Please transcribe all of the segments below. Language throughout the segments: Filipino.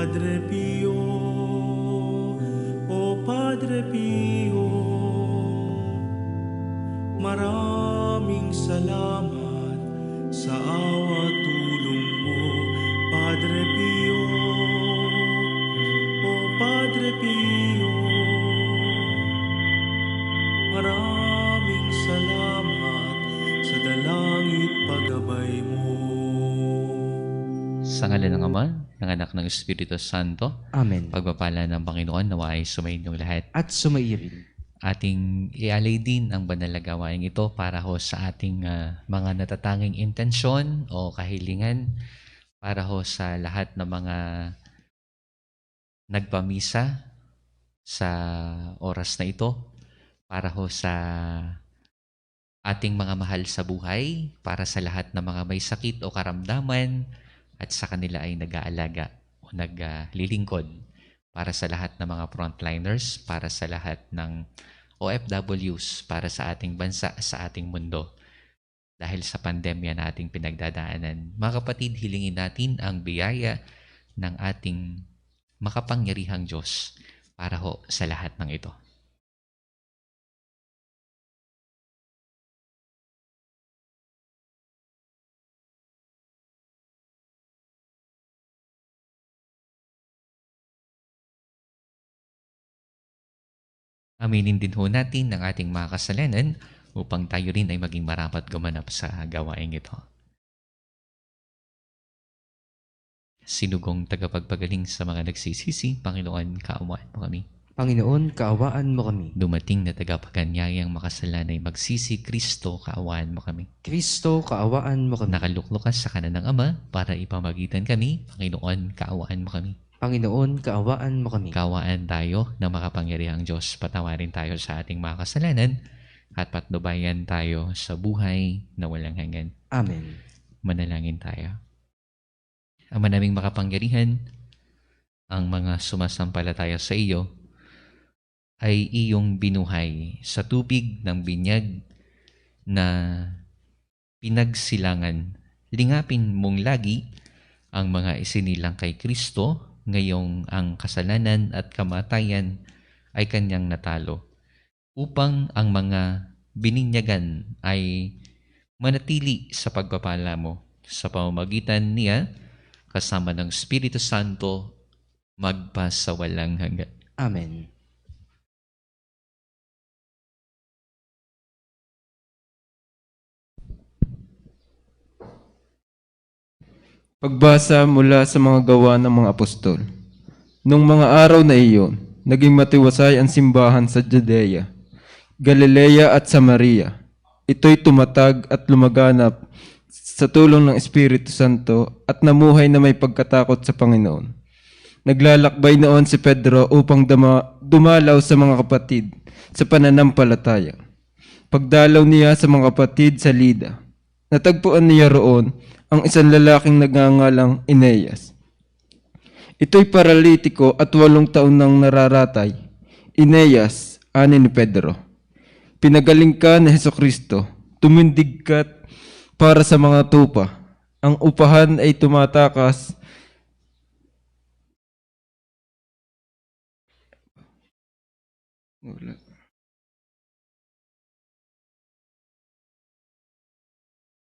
Padre Pio, O Padre Pio, maraming salamat sa awa tulong mo, Padre Pio, O Padre Pio, maraming salamat sa dalangit paggabay mo. Sa ngalan ng Ama, ng Anak ng Espiritu Santo, Amen. pagpapala ng Panginoon nawa ay sumainyong lahat. At sumairin. Ating ialay din ang banal na gawain ito para ho sa ating mga natatanging intensyon o kahilingan, para ho sa lahat ng mga nagpamisa sa oras na ito, para ho sa ating mga mahal sa buhay, para sa lahat ng mga may sakit o karamdaman at sa kanila ay nag-aalaga o naglilingkod, para sa lahat ng mga frontliners, para sa lahat ng OFWs, para sa ating bansa, sa ating mundo. Dahil sa pandemya na ating pinagdadaanan, mga kapatid, hilingin natin ang biyaya ng ating makapangyarihang Diyos para ho sa lahat ng ito. Aminin din ho natin ang ating mga kasalanan upang tayo rin ay maging marapat gumanap sa gawaing ito. Sinugong tagapagpagaling sa mga nagsisisi, Panginoon, kaawaan mo kami. Panginoon, kaawaan mo kami. Dumating na tagapaganyayang makasalanay magsisi, Kristo, kaawaan mo kami. Kristo, kaawaan mo kami. Nakaluklukas sa kanan ng Ama para ipamagitan kami, Panginoon, kaawaan mo kami. Panginoon, kaawaan mo kami. Kaawaan tayo ng makapangyarihang Diyos. Patawarin tayo sa ating mga kasalanan at patnubayan tayo sa buhay na walang hanggan. Amen. Manalangin tayo. Ama naming makapangyarihan, ang mga sumasampalataya sa iyo ay iyong binuhay sa tubig ng binyag na pinagsilangan. Lingapin mong lagi ang mga isinilang kay Kristo, ngayong ang kasalanan at kamatayan ay kanyang natalo, upang ang mga bininyagan ay manatili sa pagpapala mo. Sa pamamagitan niya, kasama ng Espiritu Santo, magpasawalang hanggan. Amen. Pagbasa mula sa mga gawa ng mga apostol. Nung mga araw na iyon, naging matiwasay ang simbahan sa Judea, Galilea at Samaria. Ito'y tumatag at lumaganap sa tulong ng Espiritu Santo at namuhay na may pagkatakot sa Panginoon. Naglalakbay noon si Pedro upang dumalaw sa mga kapatid sa pananampalataya. Pagdalaw niya sa mga kapatid sa Lida, natagpuan niya roon ang isang lalaking nagngangalang Eneas. Ito'y paralitiko at 8 taon nang nararatay. Eneas, ani ni Pedro. Pinagaling ka ni Hesukristo, tumindig ka para sa mga tupa. Ang upahan ay tumatakas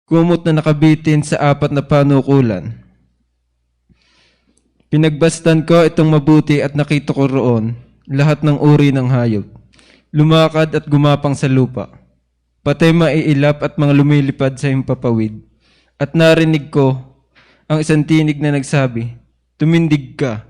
kumot na nakabitin sa 4 na panukulan. Pinagbastan ko itong mabuti at nakita ko roon lahat ng uri ng hayop, lumakad at gumapang sa lupa, pati maiilap at mga lumilipad sa himpapawid. At narinig ko ang isang tinig na nagsabi, tumindig ka,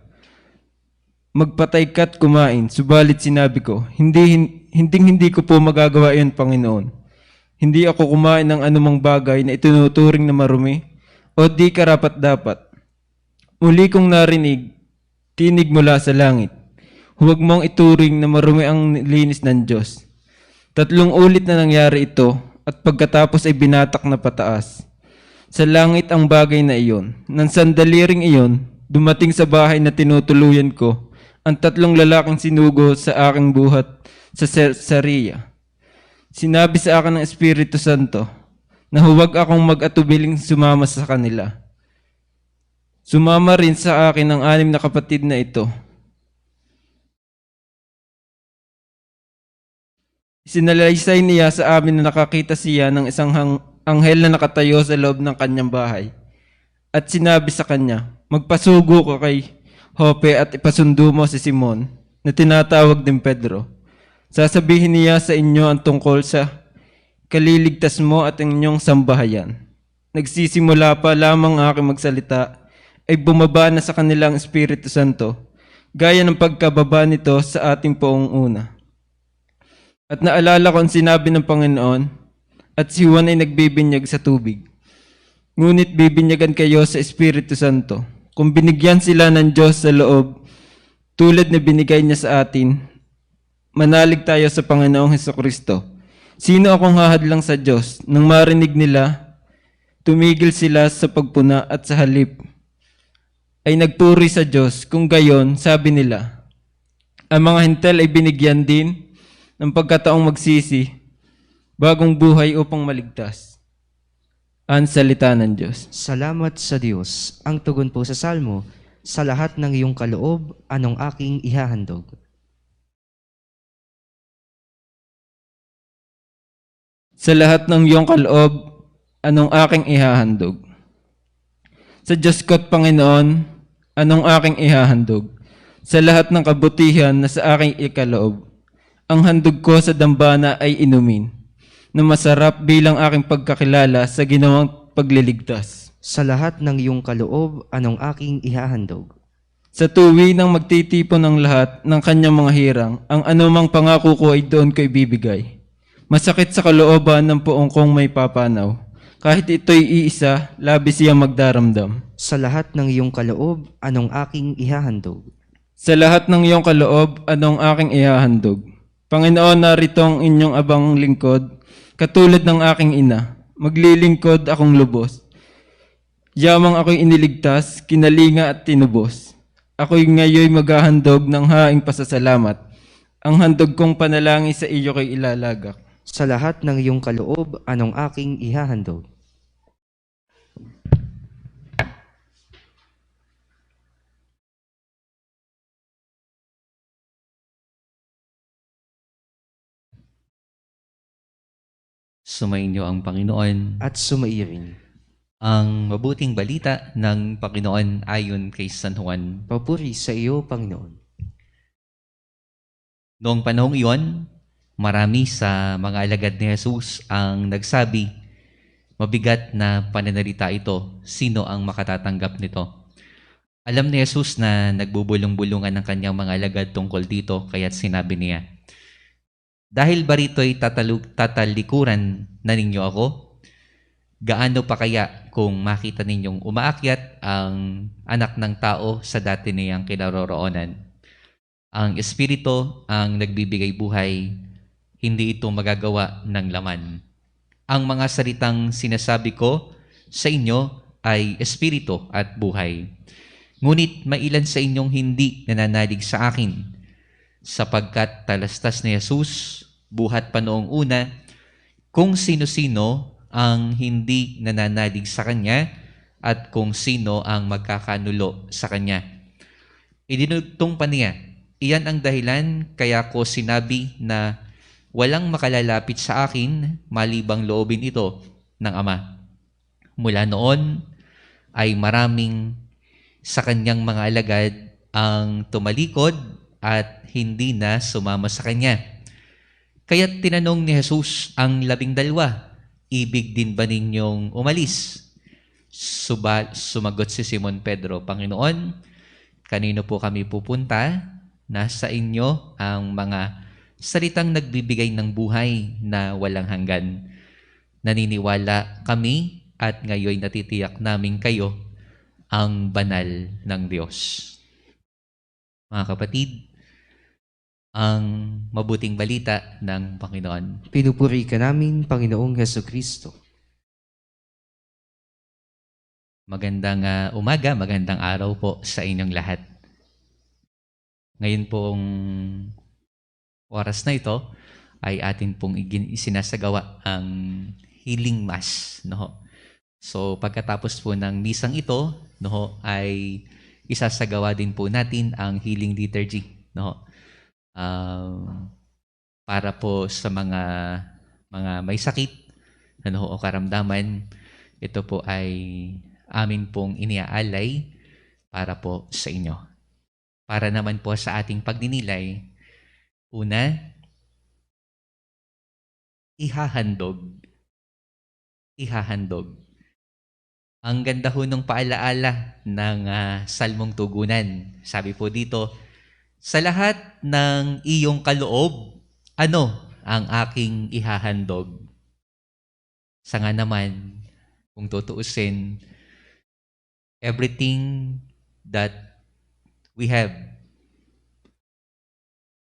magpatay ka't kumain. Subalit sinabi ko, hindi ko po magagawa iyon, Panginoon. Hindi ako kumain ng anumang bagay na itinuturing na marumi o di karapat-dapat. Muli kong narinig, tinig mula sa langit. Huwag mong ituring na marumi ang linis ng Diyos. 3 ulit na nangyari ito at pagkatapos ay binatak na pataas. Sa langit ang bagay na iyon. Nang sandali ring iyon, dumating sa bahay na tinutuluyan ko ang 3 lalaking sinugo sa aking buhat sa Caesarea. Sinabi sa akin ng Espiritu Santo na huwag akong mag-atubiling sumama sa kanila. Sumama rin sa akin ang 6 na kapatid na ito. Isinalaysay niya sa amin na nakakita siya ng isang anghel na nakatayo sa loob ng kanyang bahay. At sinabi sa kanya, magpasugo ka kay Jope at ipasundo mo si Simon, na tinatawag din Pedro. Sasabihin niya sa inyo ang tungkol sa kaliligtas mo at ang inyong sambahayan. Nagsisimula pa lamang aking magsalita, ay bumaba na sa kanilang Espiritu Santo, gaya ng pagkababa nito sa ating poong una. At naalala ko ang sinabi ng Panginoon, at si Juan ay nagbibinyag sa tubig. Ngunit bibinyagan kayo sa Espiritu Santo, kung binigyan sila ng Diyos sa loob, tulad na binigay niya sa atin. Manalig tayo sa Panginoong Hesukristo. Sino akong hahadlang sa Diyos? Nang marinig nila, tumigil sila sa pagpuna at sa halip ay nagpuri sa Diyos. Kung gayon, sabi nila, ang mga hintel ay binigyan din ng pagkataong magsisi, bagong buhay upang maligtas. Ang salita ng Diyos. Salamat sa Diyos. Ang tugon po sa Salmo, sa lahat ng iyong kaloob, anong aking ihahandog? Sa lahat ng iyong kaloob, anong aking ihahandog? Sa Diyos ko't Panginoon, anong aking ihahandog? Sa lahat ng kabutihan na sa aking ikaloob, ang handog ko sa dambana ay inumin, na masarap bilang aking pagkakilala sa ginawang pagliligtas. Sa lahat ng iyong kaloob, anong aking ihahandog? Sa tuwi ng magtitipon ng lahat ng kanyang mga hirang, ang anumang pangako ko ay doon ko ibibigay. Masakit sa kalooban ng poong kong may papanaw. Kahit ito'y iisa, labis siyang magdaramdam. Sa lahat ng iyong kaloob, anong aking ihahandog? Sa lahat ng iyong kaloob, anong aking ihahandog? Panginoon, narito ang inyong abang lingkod, katulad ng aking ina. Maglilingkod akong lubos. Yamang ako'y iniligtas, kinalinga at tinubos. Ako'y ngayoy maghahandog ng haing pasasalamat. Ang handog kong panalangin sa iyo ko'y ilalagak. Sa lahat ng iyong kaloob, anong aking ihahandog? Sumainyo ang Panginoon. At sumairin. Ang mabuting balita ng Panginoon ayon kay San Juan. Papuri sa iyo, Panginoon. Noong panahong iyon, marami sa mga alagad ni Jesus ang nagsabi, mabigat na pananalita ito, sino ang makatatanggap nito? Alam ni Jesus na nagbubulong-bulungan ng kanyang mga alagad tungkol dito, kaya't sinabi niya, dahil ba rito'y tatalikuran na ninyo ako? Gaano pa kaya kung makita ninyong umaakyat ang anak ng tao sa dati niyang kinaroroonan? Ang Espiritu ang nagbibigay buhay, hindi ito magagawa ng laman. Ang mga salitang sinasabi ko sa inyo ay Espiritu at buhay. Ngunit mailan sa inyong hindi nananalig sa akin, sapagkat talastas ni Jesus, buhat pa noong una, kung sino-sino ang hindi nananalig sa Kanya at kung sino ang magkakanulo sa Kanya. Idinugtong pa niya, iyan ang dahilan kaya ko sinabi na walang makalalapit sa akin malibang loobin ito ng Ama. Mula noon ay maraming sa Kanyang mga alagad ang tumalikod at hindi na sumama sa Kanya. Kaya't tinanong ni Jesus ang 12, ibig din ba ninyong umalis? Sumagot si Simon Pedro, Panginoon, kanino po kami pupunta? Nasa inyo ang mga salitang nagbibigay ng buhay na walang hanggan. Naniniwala kami at ngayon natitiyak namin kayo ang banal ng Diyos. Mga kapatid, ang mabuting balita ng Panginoon. Pinupuri ka namin, Panginoong Hesukristo. Magandang umaga, magandang araw po sa inyong lahat. Ngayon pong oras na ito ay atin pong isinasagawa ang healing mass. No? So pagkatapos po ng misang ito, no, ay isasagawa din po natin ang healing liturgy, no. Para po sa mga may sakit, ano, o karamdaman, ito po ay amin pong iniaalay para po sa inyo. Para naman po sa ating pagdinilay, una, ihahandog. Ang ganda ho ng paalaala ng Salmong Tugunan. Sabi po dito, sa lahat ng iyong kaloob, ano ang aking ihahandog? Sa nga naman, kung tutuusin, everything that we have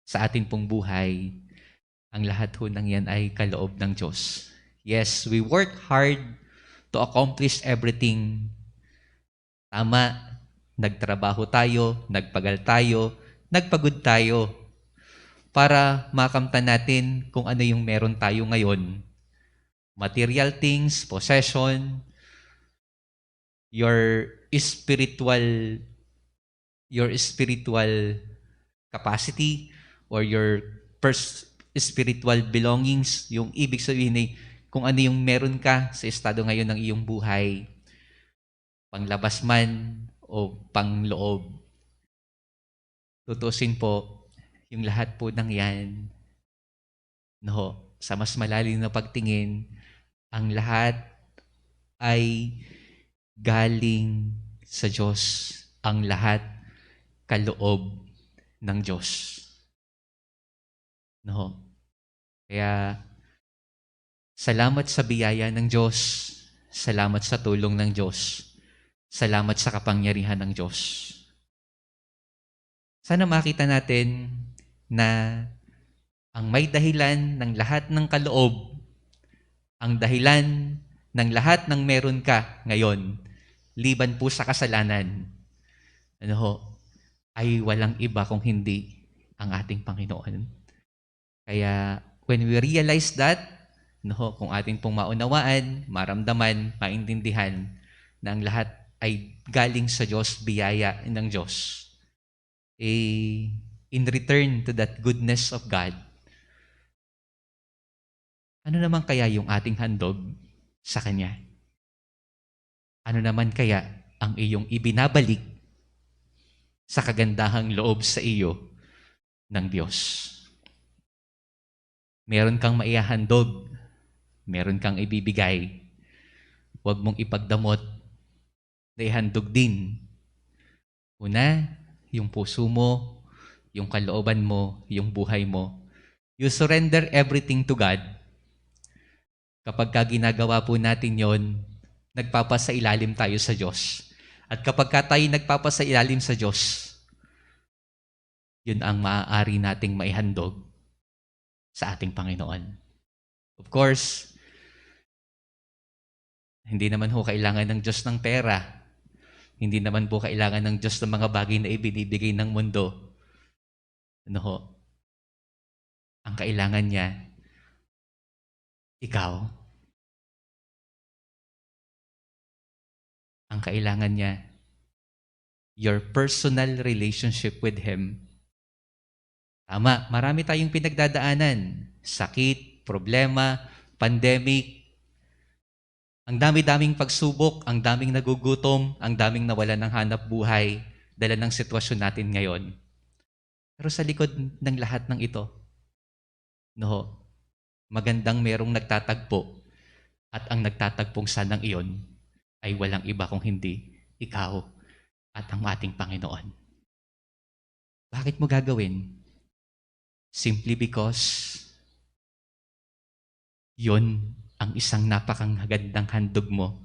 sa ating pong buhay, ang lahat ho ng yan ay kaloob ng Diyos. Yes, we work hard to accomplish everything. Tama, nagtrabaho tayo, nagpagal tayo, nagpagod tayo para makamtan natin kung ano yung meron tayo ngayon. Material things, possession, your spiritual capacity or your spiritual belongings, yung ibig sabihin ay kung ano yung meron ka sa estado ngayon ng iyong buhay, panglabas man o pangloob. Tutusin po, yung lahat po ng yan, no, sa mas malalim na pagtingin, ang lahat ay galing sa Diyos. Ang lahat kaloob ng Diyos. No? Kaya, salamat sa biyaya ng Diyos. Salamat sa tulong ng Diyos. Salamat sa kapangyarihan ng Diyos. Sana makita natin na ang may dahilan ng lahat ng kaloob, ang dahilan ng lahat ng meron ka ngayon, liban po sa kasalanan, ano ho, ay walang iba kung hindi ang ating Panginoon. Kaya when we realize that, no, kung ating pong maunawaan, maramdaman, maintindihan na ang lahat ay galing sa Diyos, biyaya ng Diyos, in return to that goodness of God, ano naman kaya yung ating handog sa Kanya? Ano naman kaya ang iyong ibinabalik sa kagandahang loob sa iyo ng Diyos? Meron kang maihahandog, meron kang ibibigay. Huwag mong ipagdamot na ihandog din. Una, yung puso mo, yung kalooban mo, yung buhay mo. You surrender everything to God. Kapag ginagawa po natin yon, nagpapasailalim tayo sa Diyos. At kapag tayo nagpapasailalim sa Diyos, yun ang maaari nating maihandog sa ating Panginoon. Of course, hindi naman ho kailangan ng Diyos ng pera. Hindi naman po kailangan ng Diyos ng mga bagay na ibinibigay ng mundo. Ano ho? Ang kailangan niya, ikaw. Ang kailangan niya, your personal relationship with Him. Tama, marami tayong pinagdadaanan. Sakit, problema, pandemic. Ang dami-daming pagsubok, ang daming nagugutom, ang daming nawalan ng hanap buhay, dala ng sitwasyon natin ngayon. Pero sa likod ng lahat ng ito, no, magandang merong nagtatagpo at ang nagtatagpong sanang iyon ay walang iba kung hindi ikaw at ang ating Panginoon. Bakit mo gagawin? Simply because yon ang isang napakagandang handog mo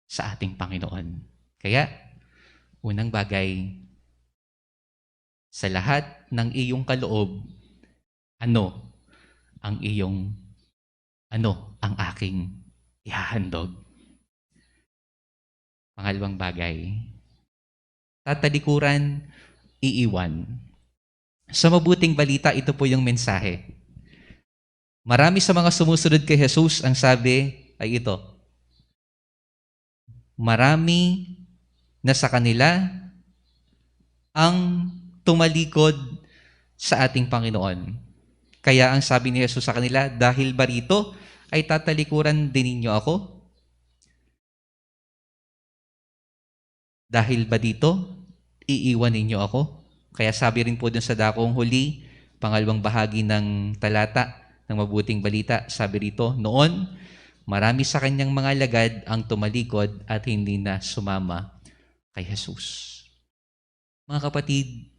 sa ating Panginoon. Kaya, unang bagay, sa lahat ng iyong kaloob, ano ang aking ihahandog? Pangalawang bagay, tatalikuran, iiwan. Sa mabuting balita, ito po yung mensahe. Marami sa mga sumusunod kay Jesus, ang sabi ay ito, marami na sa kanila ang tumalikod sa ating Panginoon. Kaya ang sabi ni Jesus sa kanila, dahil ba rito ay tatalikuran din ninyo ako? Dahil ba dito, iiwan ninyo ako? Kaya sabi rin po dun sa dakong huli, pangalawang bahagi ng talata ng mabuting balita, sabi rito, noon, marami sa kanyang mga lagad ang tumalikod at hindi na sumama kay Jesus. Mga kapatid,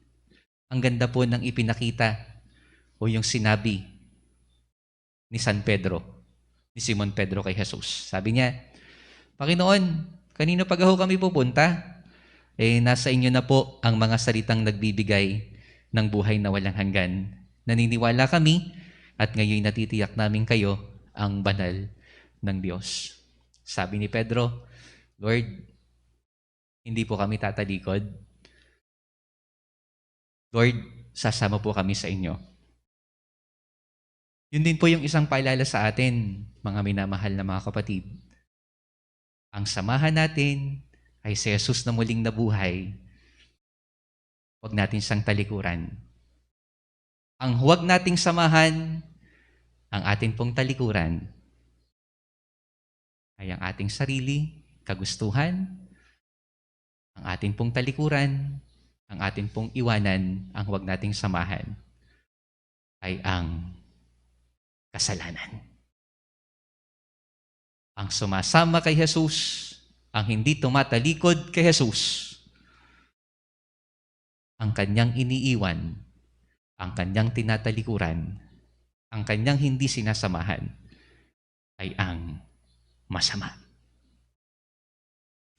ang ganda po ng ipinakita o yung sinabi ni San Pedro, ni Simon Pedro kay Jesus. Sabi niya, Panginoon, kanino pa ho kami pupunta? Nasa inyo na po ang mga salitang nagbibigay ng buhay na walang hanggan. Naniniwala kami at ngayon natitiyak namin kayo ang banal ng Diyos. Sabi ni Pedro, Lord, hindi po kami tatalikod. Lord, sasama po kami sa inyo. Yun din po yung isang paalala sa atin, mga minamahal na mga kapatid. Ang samahan natin ay si Jesus na muling nabuhay. Huwag natin siyang talikuran. Ang huwag nating samahan, ang atin pong talikuran, ay ang ating sarili, kagustuhan, ang atin pong talikuran, ang atin pong iwanan, ang huwag nating samahan, ay ang kasalanan. Ang sumasama kay Jesus, ang hindi tumatalikod kay Jesus, ang kanyang iniiwan, ang kanyang tinatalikuran, ang kanyang hindi sinasamahan, ay ang masama.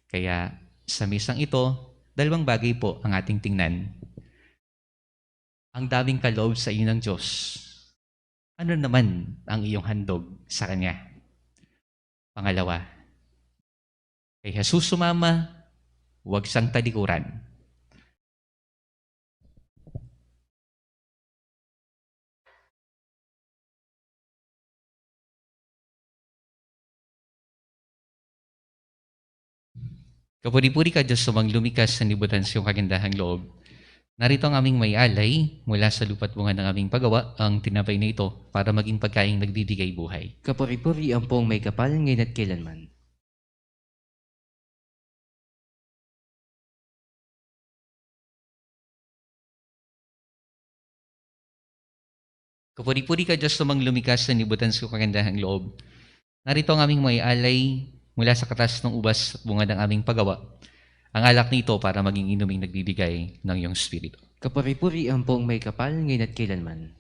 Kaya sa misang ito, dalawang bagay po ang ating tingnan. Ang daming kaloob sa iyo ng Diyos. Ano naman ang iyong handog sa Kanya? Pangalawa, kay Jesus sumama, huwag siyang talikuran. Kapuri-puri ka, Diyos, sumang lumikas sa libutan sa iyong kagandahang loob. Narito ang aming may alay mula sa lupa't bunga ng aming paggawa, ang tinapay na ito para maging pagkaing nagbibigay buhay. Kapuri-puri ang pong may kapal ngayon at kailanman. Kapuri-puri ka, Diyos, sumang lumikas sa libutan sa iyong kagandahang loob. Narito ang aming may alay mula sa katas ng ubas at bunga ng aming paggawa, ang alak nito para maging inuming nagbibigay ng iyong Espiritu. Kapuri-puri ang pong may kapal ngayon at kailanman.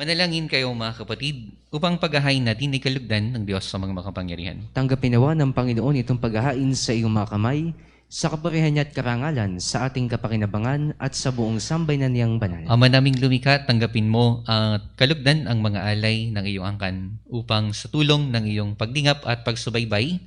Manalangin kayo mga kapatid upang paghahain natin ay kalugdan ng Diyos sa mga makapangyarihan. Tanggapin nawa ng Panginoon itong paghahain sa iyong mga kamay, sa kapurihan niya at karangalan, sa ating kapakinabangan at sa buong sambayanan niyang banal. Ama naming lumikha, tanggapin mo at kalugdan ang mga alay ng iyong angkan upang sa tulong ng iyong paglingap at pagsubaybay,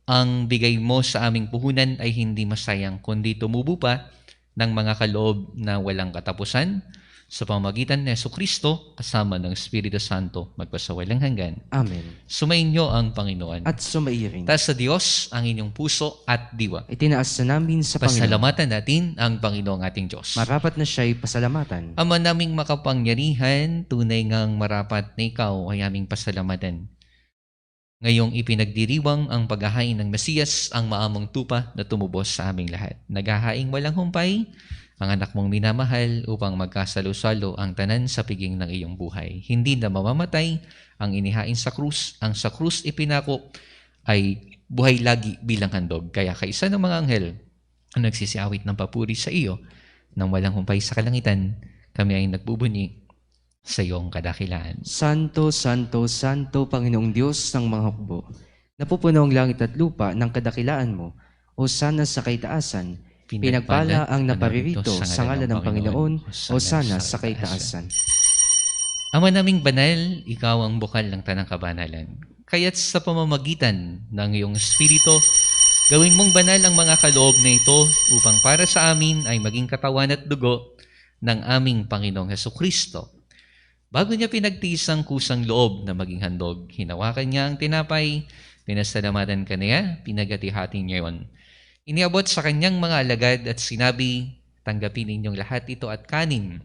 ang bigay mo sa aming puhunan ay hindi masayang kundi tumubo pa ng mga kaloob na walang katapusan sa pamamagitan ni Jesucristo kasama ng Espiritu Santo magpasawalang hanggan. Amen. Sumainyo ang Panginoon. At sumairin. Taas sa Diyos ang inyong puso at diwa. Itinaas na namin sa Panginoon. Pasalamatan natin ang Panginoong ating Diyos. Marapat na siya'y pasalamatan. Ama naming makapangyarihan, tunay ngang marapat na ikaw ay aming pasalamatan. Ngayong ipinagdiriwang ang paghahain ng Mesiyas, ang maamong tupa na tumubos sa aming lahat. Naghahaing walang humpay, ang anak mong minamahal upang magkasalo-salo ang tanan sa piging ng iyong buhay. Hindi na mamamatay ang inihain sa krus. Ang sa krus ipinako ay buhay lagi bilang handog. Kaya kaisa ng mga anghel ang nagsisiawit ng papuri sa iyo nang walang humpay sa kalangitan, kami ay nagbubunyi sa iyong kadakilaan. Santo, Santo, Santo, Panginoong Diyos ng mga hukbo, napupuno ang langit at lupa ng kadakilaan mo, o sana sa kaitaasan, pinagpala ang naparirito sa ngalan ng Panginoon, o sana sa kaitaasan. Ama naming banal, ikaw ang bukal ng tanang kabanalan. Kaya't sa pamamagitan ng iyong Espiritu, gawin mong banal ang mga kaloob na ito upang para sa amin ay maging katawan at dugo ng aming Panginoong Jesucristo. Bago niya pinagtiis ang kusang loob na maging handog, hinawakan niya ang tinapay, pinasalamatan kaniya, pinagati-hati niya yon. Iniabot sa kanyang mga alagad at sinabi, tanggapin ninyong lahat ito at kanin.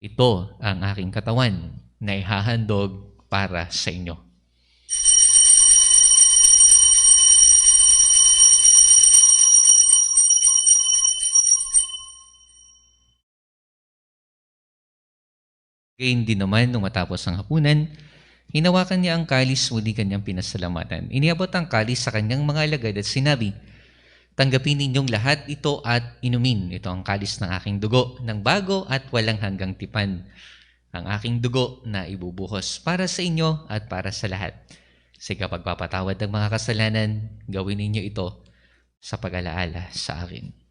Ito ang aking katawan na ihahandog para sa inyo. Gayun din naman nung matapos ang hapunan, hinawakan niya ang kalis, muli kanyang pinasalamatan. Iniabot ang kalis sa kanyang mga alagad at sinabi, tanggapin ninyong lahat ito at inumin. Ito ang kalis ng aking dugo, ng bago at walang hanggang tipan. Ang aking dugo na ibubuhos para sa inyo at para sa lahat. Sa pagpapatawad ng mga kasalanan, gawin ninyo ito sa pag-alaala sa akin.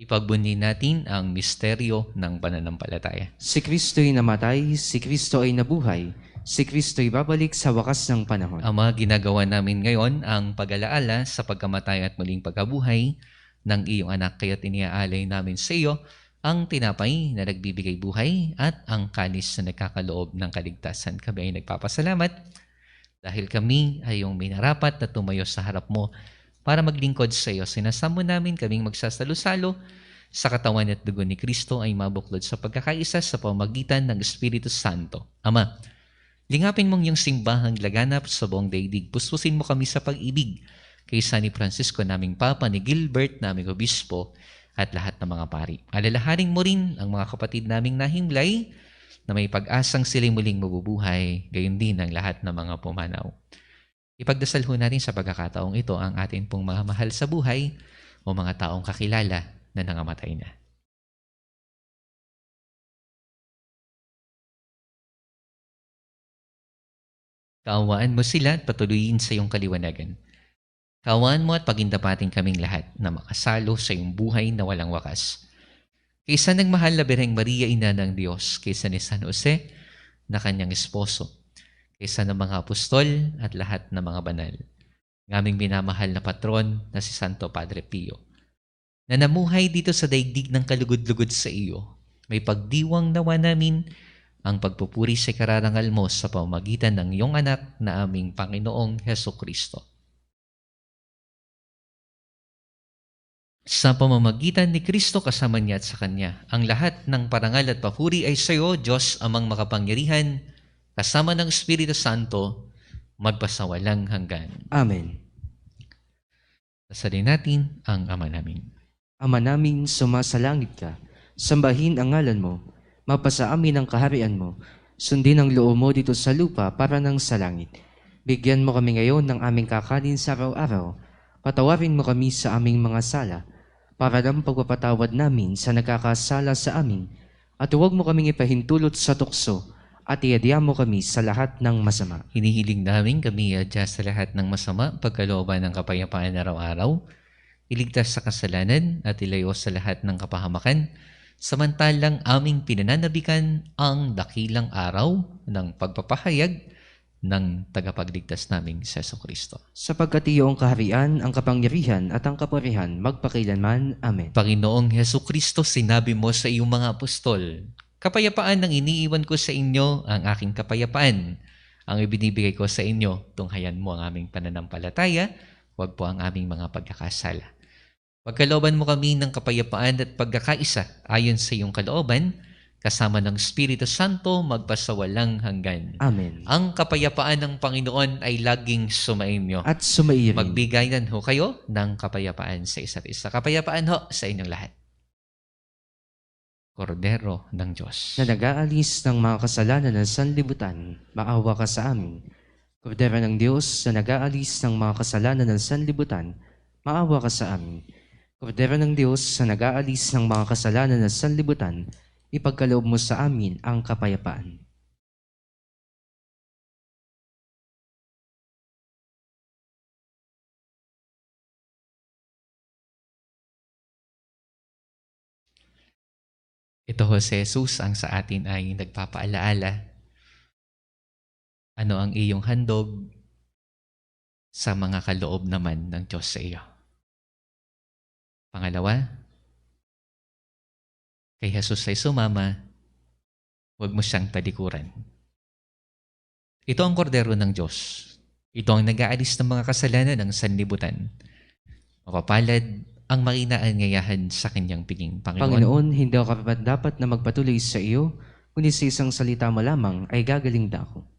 Ipagbunyi natin ang misteryo ng pananampalataya. Si Kristo'y namatay, si Kristo ay nabuhay, si Kristo'y babalik sa wakas ng panahon. Ama, ginagawa namin ngayon ang pag-alaala sa pagkamatay at muling pagkabuhay ng iyong anak, kaya't iniaalay namin sa iyo ang tinapay na nagbibigay buhay at ang kalis na nagkakaloob ng kaligtasan. Kami ay nagpapasalamat dahil kami ay iyong minarapat na tumayo sa harap mo para maglingkod sa iyo. Sinasamo namin kaming magsasalo-salo sa katawan at dugo ni Kristo ay mabuklod sa pagkakaisa sa pamamagitan ng Espiritu Santo. Ama, lingapin mong iyong simbahang laganap sa buong daigdig. Puspusin mo kami sa pag-ibig kay San Francisco, naming Papa, ni Gilbert, naming Obispo, at lahat ng mga pari. Alalahanin mo rin ang mga kapatid naming nahimlay na may pag-asang sila'y muling mabubuhay, gayon din ang lahat ng mga pumanaw. Ipagdasal ho natin sa pagkakataong ito ang atin pong mga mahal sa buhay o mga taong kakilala na nangamatay na. Kaawaan mo sila at patuloyin sa iyong kaliwanagan. Kaawaan mo at pagindapatin kaming lahat na makasalo sa iyong buhay na walang wakas. Kaysa ng mahal na Birheng Maria, Ina ng Diyos, kaysa ni San Jose na kanyang esposo, kaysa ng mga apostol at lahat ng mga banal, ng aming minamahal na patron na si Santo Padre Pio, na namuhay dito sa daigdig ng kalugod-lugod sa iyo, may pagdiwang nawa namin ang pagpupuri sa kararangal mo sa pamamagitan ng iyong anak na aming Panginoong Hesukristo. Sa pamamagitan ni Kristo kasama niya at sa Kanya, ang lahat ng parangal at papuri ay sa iyo, Diyos amang makapangyarihan, kasama ng Espiritu Santo, magpasawalang hanggan. Amen. Dasalin natin ang Ama namin. Ama namin, sumasalangit ka, sambahin ang ngalan mo, mapasa amin ang kaharian mo, sundin ang loob mo dito sa lupa para ng sa langit. Bigyan mo kami ngayon ng aming kakanin sa araw-araw, patawarin mo kami sa aming mga sala, para ng pagpapatawad namin sa nagkakasala sa amin, at huwag mo kaming ipahintulot sa tukso, at iadya mo kami sa lahat ng masama. Hinihiling namin kami iadya sa lahat ng masama, pagkalooban ng kapayapaan araw-araw, iligtas sa kasalanan at ilayo sa lahat ng kapahamakan, samantalang aming pinananabikan ang dakilang araw ng pagpapahayag ng tagapagligtas naming si Jesucristo. Sapagkat iyo ang kaharian, ang kapangyarihan at ang kapurihan magpakailanman. Amen. Panginoong Jesucristo, sinabi mo sa iyong mga apostol, kapayapaan ang iniiwan ko sa inyo, ang aking kapayapaan ang ibinibigay ko sa inyo. Tunghayan mo ang aming pananampalataya, huwag po ang aming mga pagkakasala. Pagkalooban mo kami ng kapayapaan at pagkakaisa ayon sa iyong kalooban, kasama ng Espiritu Santo, magpasawalang hanggan. Amen. Ang kapayapaan ng Panginoon ay laging sumainyo. At sumairin. Magbigayan ho kayo ng kapayapaan sa isa't isa. Kapayapaan ho sa inyong lahat. Kordero ng Diyos, Na nag-aalis ng mga kasalanan ng sanlibutan, maawa ka sa amin. Kordero ng Diyos, na nag-aalis ng mga kasalanan ng sanlibutan, maawa ka sa amin. Kordero ng Diyos, na nag-aalis ng mga kasalanan ng sanlibutan, ipagkaloob mo sa amin ang kapayapaan. ito ho si Jesus ang sa atin ay nagpapaalaala. Ano ang iyong handog sa mga kaloob naman ng Diyos sa iyo. Pangalawa, kay Jesus ay sumama, huwag mo siyang talikuran. Ito ang kordero ng Diyos. Ito ang nag-aalis ng mga kasalanan ng sanlibutan. Mapapalad ang makinaangayahan sa kanyang piging. Panginoon, hindi ako dapat na magpatuloy sa iyo, kundi sa isang salita mo lamang ay gagaling na ako.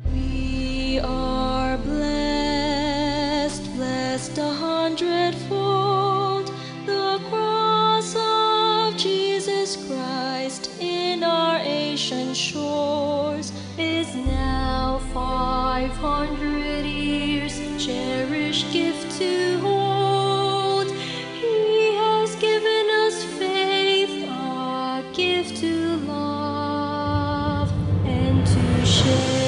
We are blessed, blessed 100-fold. The cross of Jesus Christ in our Asian shores is now 500 years, cherished gift to hold. He has given us faith, a gift to love and to share.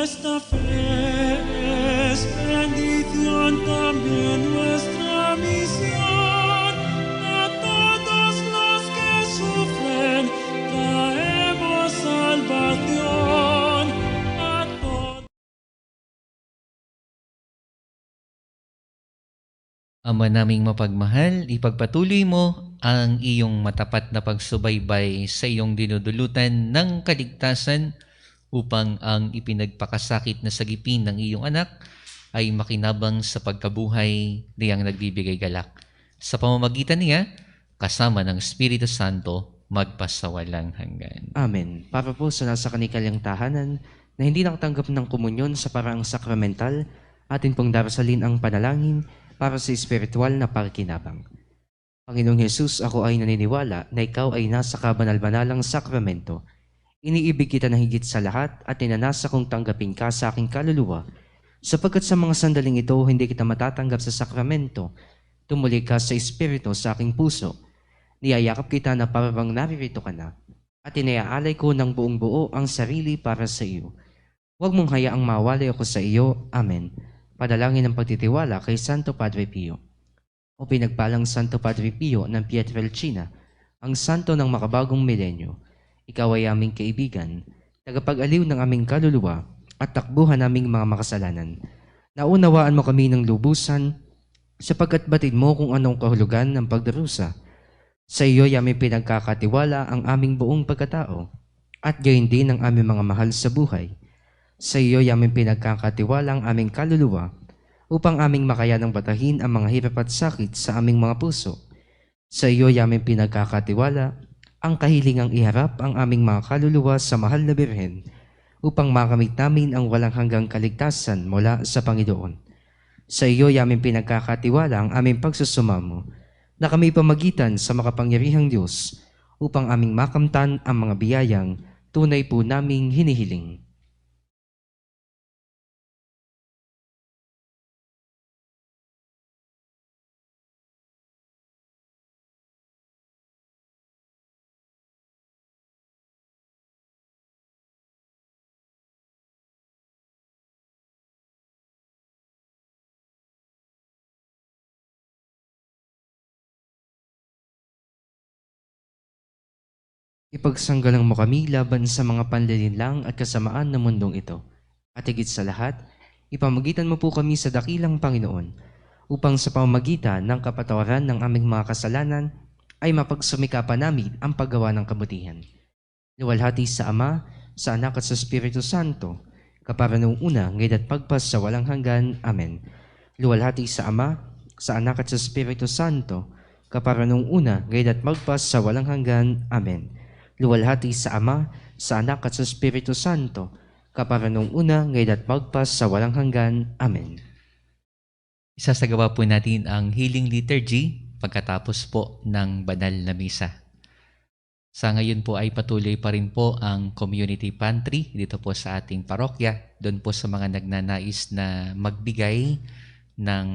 Esta fe es bendición también nuestra misión. A todos los que sufren traemos salvación. A todos. Ama naming mapagmahal, ipagpatuloy mo ang iyong matapat na pagsubaybay sa iyong dinudulutan ng kaligtasan upang ang ipinagpakasakit na sagipin ng iyong anak ay makinabang sa pagkabuhay niyang nagbibigay galak. Sa pamamagitan niya, kasama ng Espiritu Santo, magpasawalang hanggan. Amen. Para po sa nasa kanikalyang tahanan na hindi nakatanggap ng komunyon sa paraang sakramental, atin pong darasalin ang panalangin para sa espiritual na pagkinabang. Panginoong Hesus, ako ay naniniwala na ikaw ay nasa kabanal-banalang sakramento. Iniibig kita na higit sa lahat at ninanasa kong tanggapin ka sa aking kaluluwa, sapagkat sa mga sandaling ito hindi kita matatanggap sa sakramento. Tumuli ka sa espiritu sa aking puso. Niyayakap kita na parang naririto ka na, at inayaalay ko ng buong buo ang sarili para sa iyo. Huwag mong hayaang mawalay ako sa iyo. Amen. Padalangin ng pagtitiwala kay Santo Padre Pio. O pinagpalang Santo Padre Pio ng Pietrelcina, ang santo ng makabagong milenyo, ikaw ay aming kaibigan, tagapag-aliw ng aming kaluluwa at takbuhan naming mga makasalanan. Naunawaan mo kami ng lubusan, sapagkat batid mo kung anong kahulugan ng pagdarusa. Sa iyo aming pinagkakatiwala ang aming buong pagkatao, at gayon din ang aming mga mahal sa buhay. Sa iyo aming pinagkakatiwala ang aming kaluluwa, upang aming makayanang batahin ang mga hirap at sakit sa aming mga puso. Sa iyo aming pinagkakatiwala ang kahilingang iharap ang aming mga kaluluwa sa mahal na Birhen, upang makamit namin ang walang hanggang kaligtasan mula sa Panginoon. Sa iyo aming pinagkakatiwala ang aming pagsusumamo, na kami pamagitan sa makapangyarihang Diyos, upang aming makamtan ang mga biyayang tunay po naming hinihiling. Ipagsanggalang mo kami laban sa mga panlilinlang at kasamaan ng mundong ito. At higit sa lahat, ipamagitan mo po kami sa dakilang Panginoon, upang sa pamamagitan ng kapatawaran ng aming mga kasalanan, ay mapagsumikapan namin ang paggawa ng kabutihan. Luwalhati sa Ama, sa Anak at sa Espiritu Santo, kapara noong una, ngayon at pagpas sa walang hanggan. Amen. Luwalhati sa Ama, sa Anak at sa Espiritu Santo, kapara noong una, ngayon at magpas sa walang hanggan. Amen. Luwalhati sa Ama, sa Anak at sa Espiritu Santo, kapara noong una, ngayon at magpas sa walang hanggan. Amen. Isasagawa po natin ang Healing Liturgy pagkatapos po ng banal na misa. Sa ngayon po ay patuloy pa rin po ang community pantry dito po sa ating parokya. Doon po sa mga nagnanais na magbigay ng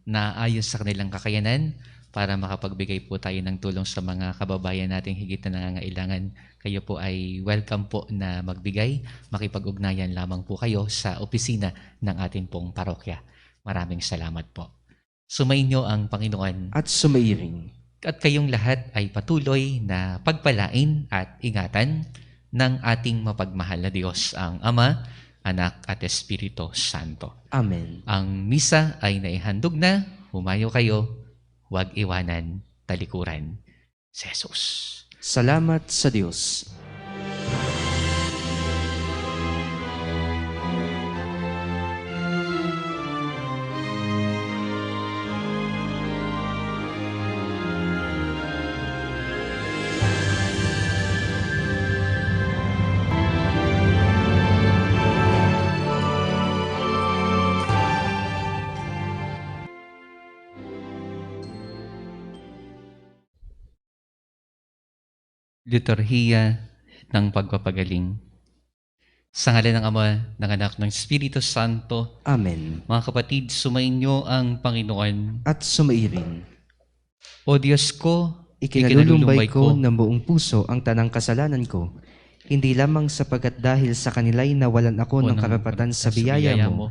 naayon sa kanilang kakayanan para makapagbigay po tayo ng tulong sa mga kababayan nating higit na nangangailangan. Kayo po ay welcome po na magbigay. Makipag-ugnayan lamang po kayo sa opisina ng ating pong parokya. Maraming salamat po. Sumainyo ang Panginoon. At sumairing. At kayong lahat ay patuloy na pagpalain at ingatan ng ating mapagmahal na Diyos, ang Ama, Anak at Espiritu Santo. Amen. Ang misa ay naihandog na. Humayo kayo. Huwag iwanan talikuran si Jesus. Salamat sa Diyos. Liturhiya ng pagpapagaling. Sa ngalan ng Ama, ng Anak, ng Espiritu Santo. Amen. Mga kapatid, sumainyo ang Panginoon. At sumairing. O Diyos ko, Ikinalulumbay ko ng buong puso ang tanang kasalanan ko, hindi lamang sapagkat dahil sa kanila'y nawalan ako ng karapatan sa biyaya mo,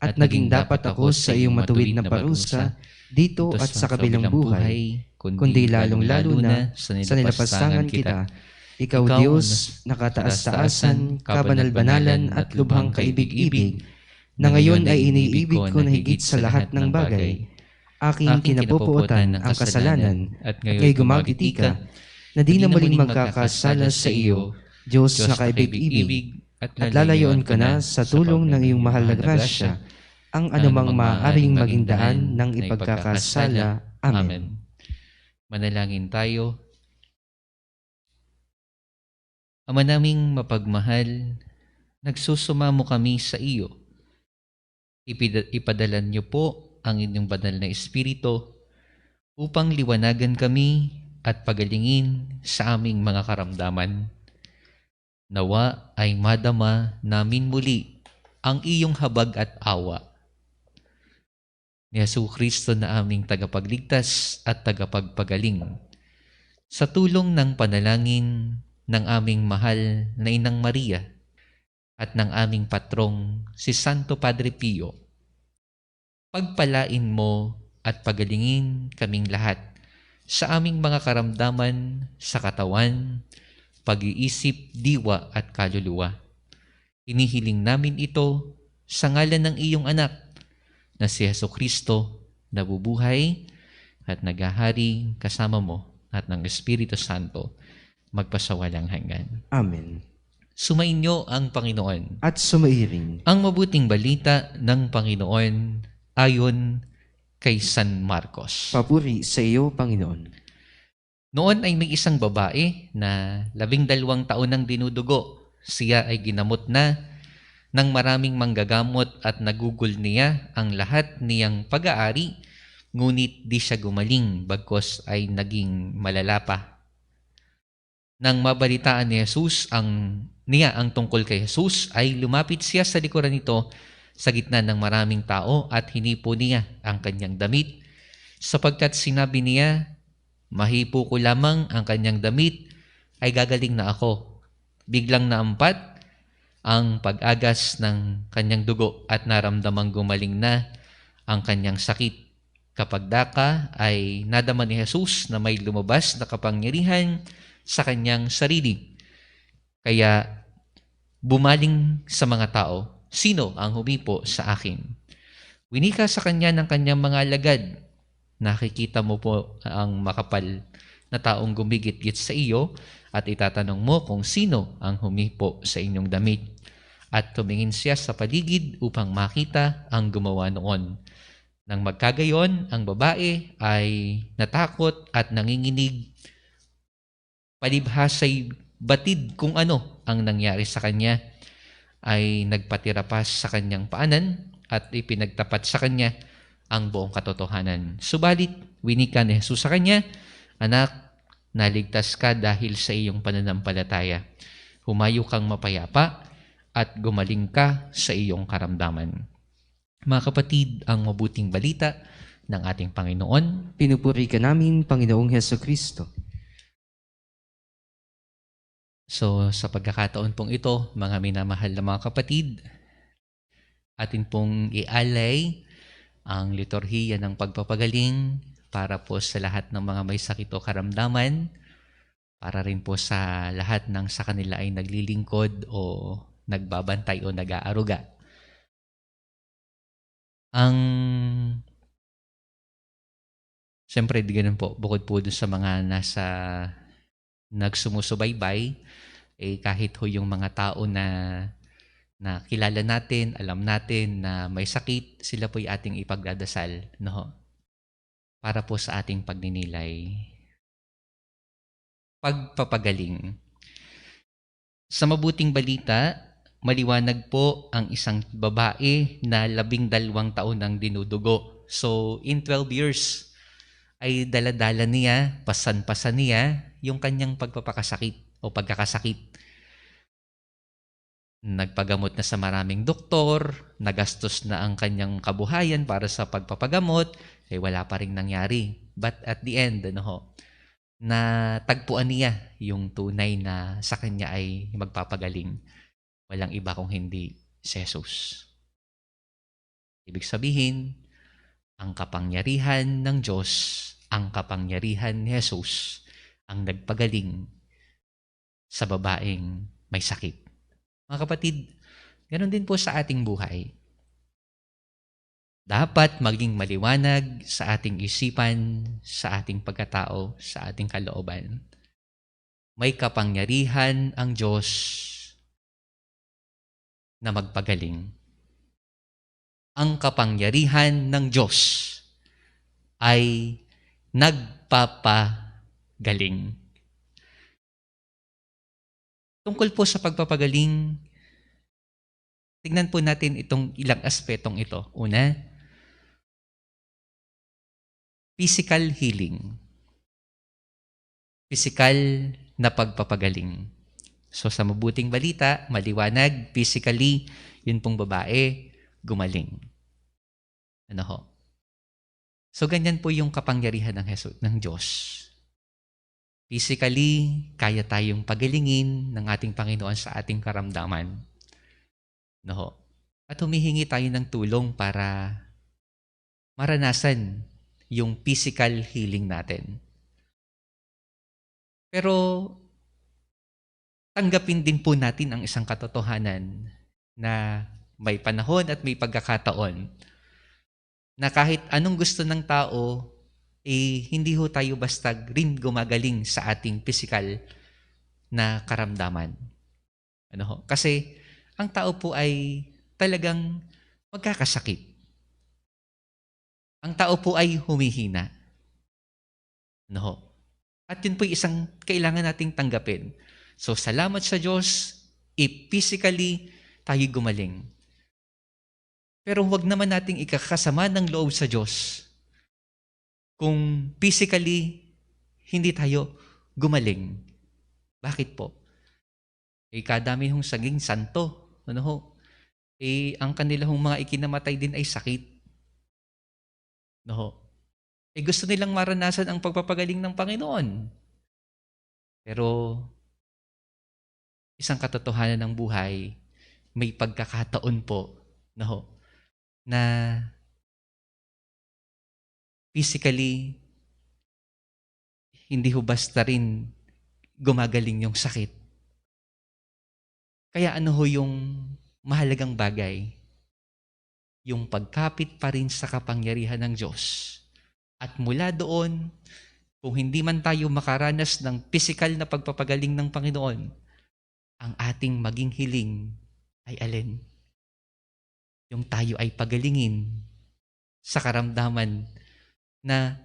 at naging dapat ako sa iyong matuwid na parusa, dito at sa kabilang buhay, kundi lalong-lalo na sa nilapastangan kita. Ikaw, Diyos, nakataas-taasan, kabanal-banalan at lubhang kaibig-ibig, na ngayon ay iniibig ko na higit sa lahat ng bagay. Aking kinapupuotan ang kasalanan at ngayon gumagiti ka, na di na muling magkakasala sa iyo, Diyos na kaibig-ibig, at lalayoon ka na sa tulong ng iyong mahal na grasya, ang anumang maaaring maging daan ng ipagkakasala. Amen. Manalangin tayo. Ama naming mapagmahal, nagsusumamo kami sa iyo. Ipadala niyo po ang inyong banal na Espiritu upang liwanagan kami at pagalingin sa aming mga karamdaman. Nawa ay madama namin muli ang iyong habag at awa. Ni Jesucristo na aming tagapagligtas at tagapagpagaling. Sa tulong ng panalangin ng aming mahal na Inang Maria at ng aming patrong si Santo Padre Pio, pagpalain mo at pagalingin kaming lahat sa aming mga karamdaman sa katawan, pag-iisip, diwa at kaluluwa. Hinihiling namin ito sa ngalan ng iyong anak na si Jesucristo, nabubuhay at naghahari kasama mo at ng Espiritu Santo magpasawalang hanggan. Amen. Sumainyo ang Panginoon. At sumairing. Ang mabuting balita ng Panginoon ayon kay San Marcos. Papuri sa iyo, Panginoon. Noon ay may isang babae na 12 taon nang dinudugo. Siya ay ginamot na ng maraming manggagamot at nagugol niya ang lahat niyang pag-aari, ngunit di siya gumaling, bagkos ay naging malala pa. Nang mabalitaan ni Jesus ang tungkol kay Jesus, ay lumapit siya sa likuran nito sa gitna ng maraming tao at hinipo niya ang kanyang damit, sapagkat sinabi niya, mahipo ko lamang ang kanyang damit, ay gagaling na ako. Biglang naampat ang pag-agas ng kanyang dugo at naramdamang gumaling na ang kanyang sakit. Kapag daka ay nadama ni Jesus na may lumabas na kapangyarihan sa kanyang sarili. Kaya bumaling sa mga tao, sino ang humipo sa akin? Winika sa kanya ng kanyang mga alagad, nakikita mo po ang makapal na taong gumigit-git sa iyo at itatanong mo kung sino ang humipo sa inyong damit. At tumingin siya sa paligid upang makita ang gumawa noon. Nang magkagayon, ang babae ay natakot at nanginginig. Palibhasa'y batid kung ano ang nangyari sa kanya, ay nagpatira pa sa kanyang paanan at ipinagtapat sa kanya ang buong katotohanan. Subalit, winika ni Jesus sa kanya, "Anak, naligtas ka dahil sa iyong pananampalataya. Humayo kang mapayapa at gumaling ka sa iyong karamdaman." Mga kapatid, ang mabuting balita ng ating Panginoon. Pinupuri ka namin, Panginoong Heso Kristo. So, sa pagkakataon pong ito, mga minamahal na mga kapatid, atin pong ialay ang liturhiya ng pagpapagaling para po sa lahat ng mga may sakit o karamdaman, para rin po sa lahat ng sa kanila ay naglilingkod o nagbabantay o nag-aaruga. Siyempre, di ganun po, bukod po dun sa mga nasa nagsumusubaybay, kahit ho yung mga tao na kilala natin, alam natin na may sakit, sila po'y ating ipagdadasal, no? Para po sa ating pagninilay. Pagpapagaling. Sa mabuting balita, maliwanag po ang isang babae na 12 taon ang dinudugo. So, in 12 years, ay daladala niya, pasan-pasan niya, yung kanyang pagpapakasakit o pagkakasakit. Nagpagamot na sa maraming doktor, nagastos na ang kanyang kabuhayan para sa pagpapagamot, wala pa rin nangyari. But at the end, natagpuan niya yung tunay na sa kanya ay magpapagaling. Walang iba kung hindi si Jesus. Ibig sabihin, ang kapangyarihan ng Diyos, ang kapangyarihan ni Jesus, ang nagpagaling sa babaeng may sakit. Mga kapatid, ganoon din po sa ating buhay. Dapat maging maliwanag sa ating isipan, sa ating pagkatao, sa ating kalooban. May kapangyarihan ang Diyos na magpagaling. Ang kapangyarihan ng Diyos ay nagpapagaling. Tungkol po sa pagpapagaling, tignan po natin itong ilang aspetong ito. Una, physical healing. Physical na pagpapagaling. So sa mabuting balita, maliwanag, physically, yun pong babae, gumaling. So ganyan po yung kapangyarihan ng Diyos. Physically, kaya tayong pagalingin ng ating Panginoon sa ating karamdaman. At humihingi tayo ng tulong para maranasan yung physical healing natin. Pero tanggapin din po natin ang isang katotohanan na may panahon at may pagkakataon na kahit anong gusto ng tao, hindi ho tayo basta rin gumagaling sa ating physical na karamdaman. Kasi ang tao po ay talagang magkakasakit. Ang tao po ay humihina. At yun po isang kailangan nating tanggapin. So salamat sa Diyos, physically tayo gumaling. Pero huwag naman nating ikakasama ng loob sa Diyos kung physically hindi tayo gumaling. Bakit po? Kadami hong saging santo. Ang kanilang mga ikinamatay din ay sakit. Gusto nilang maranasan ang pagpapagaling ng Panginoon. Pero isang katotohanan ng buhay, may pagkakataon po na physically hindi ho basta rin gumagaling yung sakit. Kaya ho yung mahalagang bagay? Yung pagkapit pa rin sa kapangyarihan ng Diyos. At mula doon, kung hindi man tayo makaranas ng physical na pagpapagaling ng Panginoon, ang ating maging hiling ay alin? Yung tayo ay pagalingin sa karamdaman na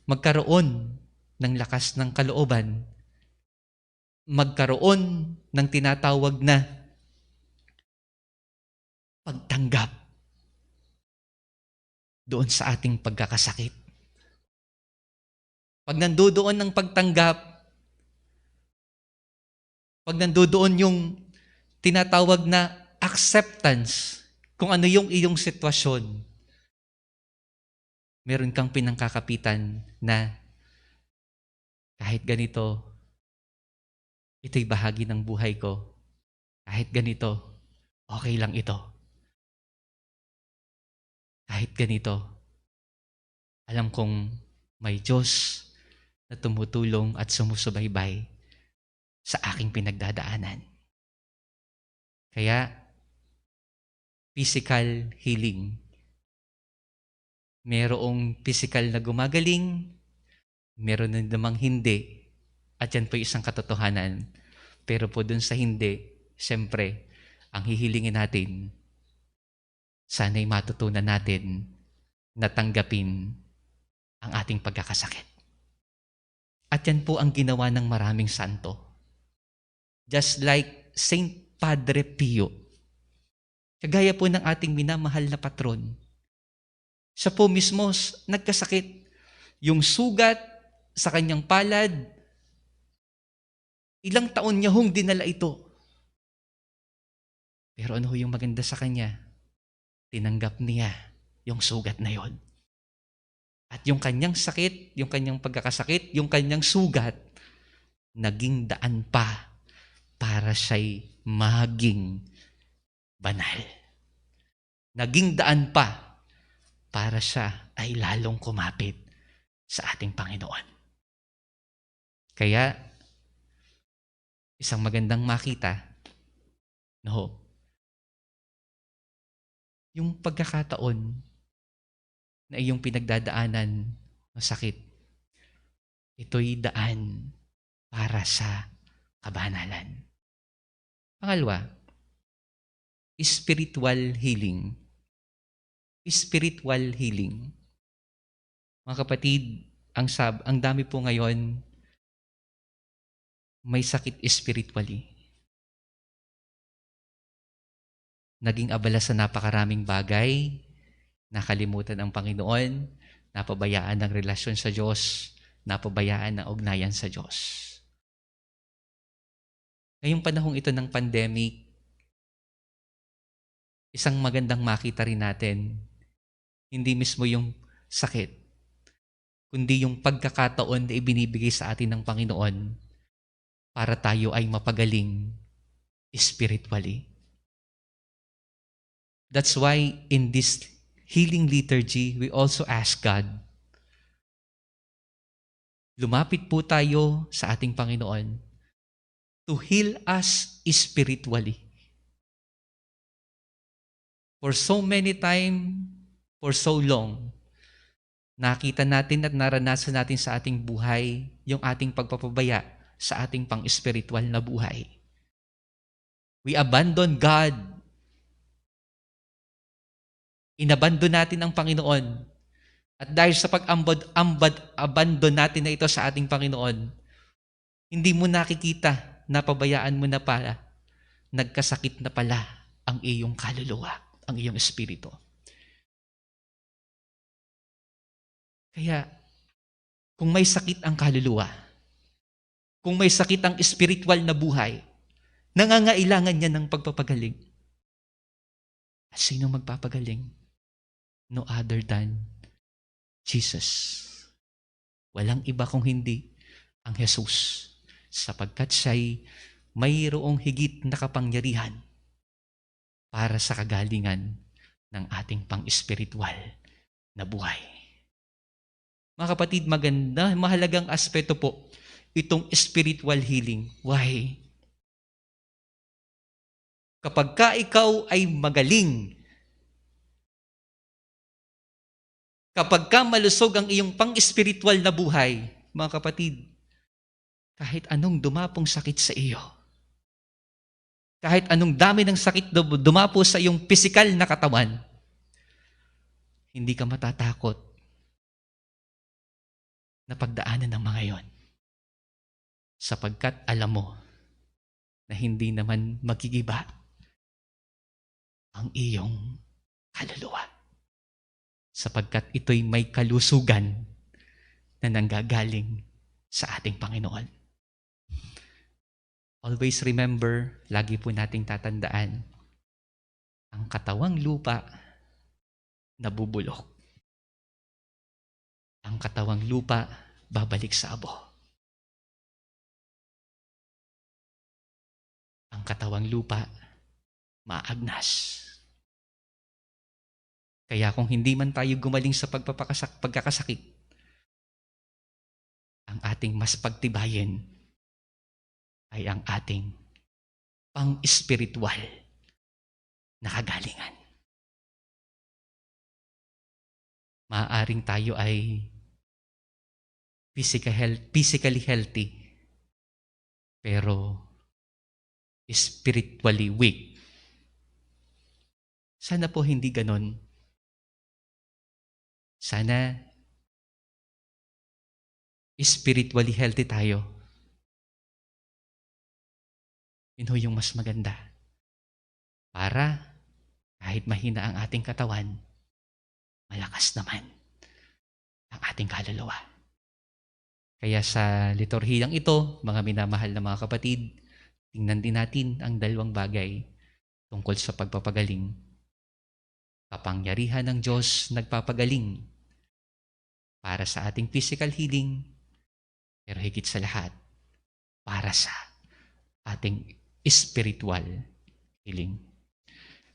magkaroon ng lakas ng kalooban, magkaroon ng tinatawag na pagtanggap. doon sa ating pagkakasakit. Pag nandoon ng pagtanggap, pag nandoon yung tinatawag na acceptance kung ano yung iyong sitwasyon, meron kang pinangkakapitan na kahit ganito, ito'y bahagi ng buhay ko. Kahit ganito, okay lang ito. Kahit ganito, alam kong may Diyos na tumutulong at sumusubaybay sa aking pinagdadaanan. Kaya, physical healing. Merong physical na gumagaling, meron na namang hindi. At yan po isang katotohanan. Pero po dun sa hindi, siyempre, ang hihilingin natin, sana'y matutunan natin na tanggapin ang ating pagkakasakit. At yan po ang ginawa ng maraming santo. Just like Saint Padre Pio, kagaya po ng ating minamahal na patron, siya po mismo nagkasakit. Yung sugat sa kanyang palad, ilang taon niya hong dinala ito. Pero ano yung maganda sa kanya? Tinanggap niya yung sugat na yon. At yung kanyang sakit, yung kanyang pagkakasakit, yung kanyang sugat, naging daan pa para siya'y maging banal. Naging daan pa para siya ay lalong kumapit sa ating Panginoon. Kaya, isang magandang makita, no, yung pagkakataon na iyong pinagdadaanan ng sakit, ito'y daan para sa kabanalan. Pangalawa, spiritual healing. Spiritual healing. Mga kapatid, ang dami po ngayon may sakit spiritually. Naging abala sa napakaraming bagay, nakalimutan ang Panginoon, napabayaan ng relasyon sa Diyos, napabayaan ng ugnayan sa Diyos. Ngayong panahong ito ng pandemic, isang magandang makita rin natin, hindi mismo yung sakit, kundi yung pagkakataon na ibinibigay sa atin ng Panginoon para tayo ay mapagaling spiritually. That's why in this healing liturgy, we also ask God, lumapit po tayo sa ating Panginoon to heal us spiritually. For so many time, for so long, nakita natin at naranasan natin sa ating buhay yung ating pagpapabaya sa ating pang-spiritual na buhay. We abandon God. Inabandon natin ang Panginoon. At dahil sa pag-abandon natin na ito sa ating Panginoon, hindi mo nakikita, napabayaan mo na pala, nagkasakit na pala ang iyong kaluluwa, ang iyong espiritu. Kaya, kung may sakit ang kaluluwa, kung may sakit ang spiritual na buhay, nangangailangan niya ng pagpapagaling. At sino magpapagaling? No other than Jesus. Walang iba kung hindi ang Jesus, sapagkat siya'y mayroong higit na kapangyarihan para sa kagalingan ng ating pang-spiritual na buhay. Mga kapatid, maganda, mahalagang aspeto po itong spiritual healing. Why? Kapag ka ikaw ay magaling, kapag ka malusog ang iyong pang-spiritual na buhay, mga kapatid, kahit anong dumapong sakit sa iyo, kahit anong dami ng sakit dumapo sa iyong pisikal na katawan, hindi ka matatakot na pagdaanan ng mga yon. Sapagkat alam mo na hindi naman magigiba ang iyong kaluluwa. sapagkat ito'y may kalusugan na nanggagaling sa ating Panginoon. Always remember, lagi po nating tatandaan, ang katawang lupa nabubulok. Ang katawang lupa babalik sa abo. Ang katawang lupa maagnas. Kaya kung hindi man tayo gumaling sa pagkakasakit, ang ating mas pagtibayin ay ang ating pang-espiritual na kagalingan. Maaaring tayo ay physically healthy, pero spiritually weak. Sana po hindi ganon. Sana spiritually healthy tayo. Yun ho yung mas maganda. Para kahit mahina ang ating katawan, malakas naman ang ating kaluluwa. Kaya sa liturhiyang ito, mga minamahal na mga kapatid, tingnan din natin ang dalawang bagay tungkol sa pagpapagaling. Kapangyarihan ng Diyos nagpapagaling para sa ating physical healing, pero higit sa lahat, para sa ating spiritual healing.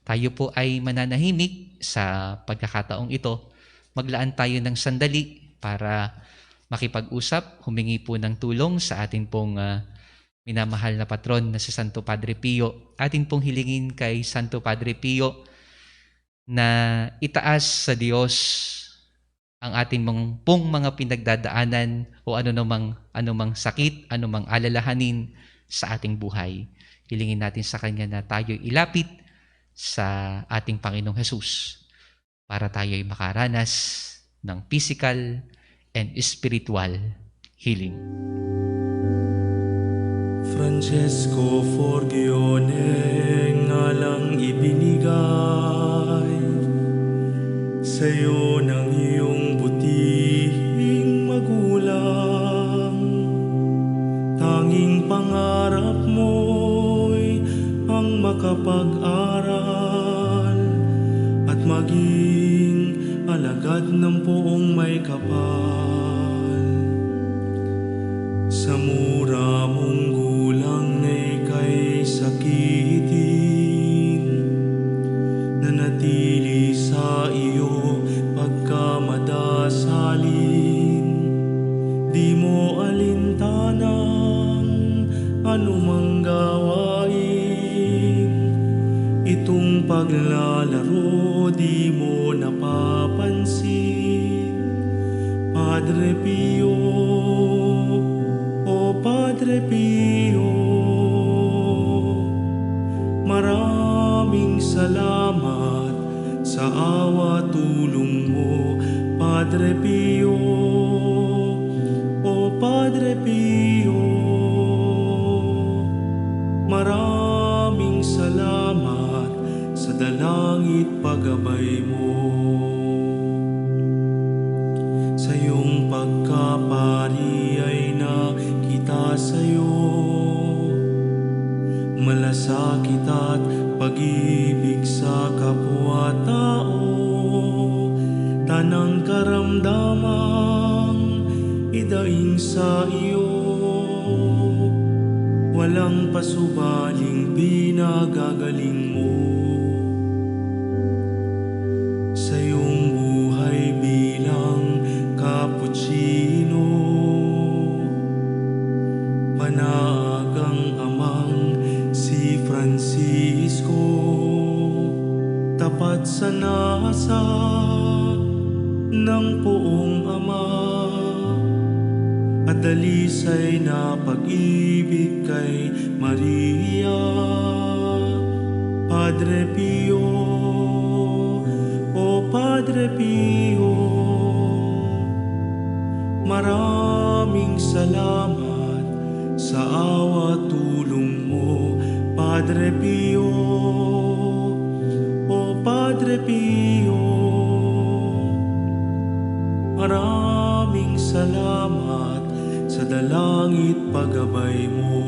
Tayo po ay mananahimik sa pagkakataong ito. Maglaan tayo ng sandali para makipag-usap, humingi po ng tulong sa ating pong minamahal na patron na si Santo Padre Pio. Atin pong hilingin kay Santo Padre Pio na itaas sa Diyos ang ating mga pinagdadaanan o anumang sakit, anumang alalahanin sa ating buhay. Hilingin natin sa Kanya na tayo ilapit sa ating Panginoong Hesus para tayo ay makaranas ng physical and spiritual healing. Francesco Forgione ngalang ibinigay sa'yo ng iyong butihing magulang. Tanging pangarap mo'y ang makapag-aral at maging alagad ng poong may kapal. Sa mura mong gulang na ika'y sakitin, nanatili sa iyo pagkamadasalin. Di mo alintanang anumang gawain, itong paglalaro di mo napapansin. Padre Pio, o Padre Pio, maraming salamat sa awa tulong mo. Padre Pio, o Padre Pio, maraming salamat sa dalangit paggabay mo. Sa iyong pagkapari ay nakita sa'yo malasakit at pag-ibig sa kapwa-tao. Tanang karamdamang idaing sa iyo, walang pasubaling pinagagaling mo. Sa iyong buhay bilang Cappuccino, panagang amang si Francisco, tapat sa nasa ng poong ama, at dalisay na pag-ibig kay Maria. Padre Pio, o Padre Pio, maraming salamat sa awa tulong mo. Padre Pio, o Padre Pio, salamat sa dalangit paggabay mo.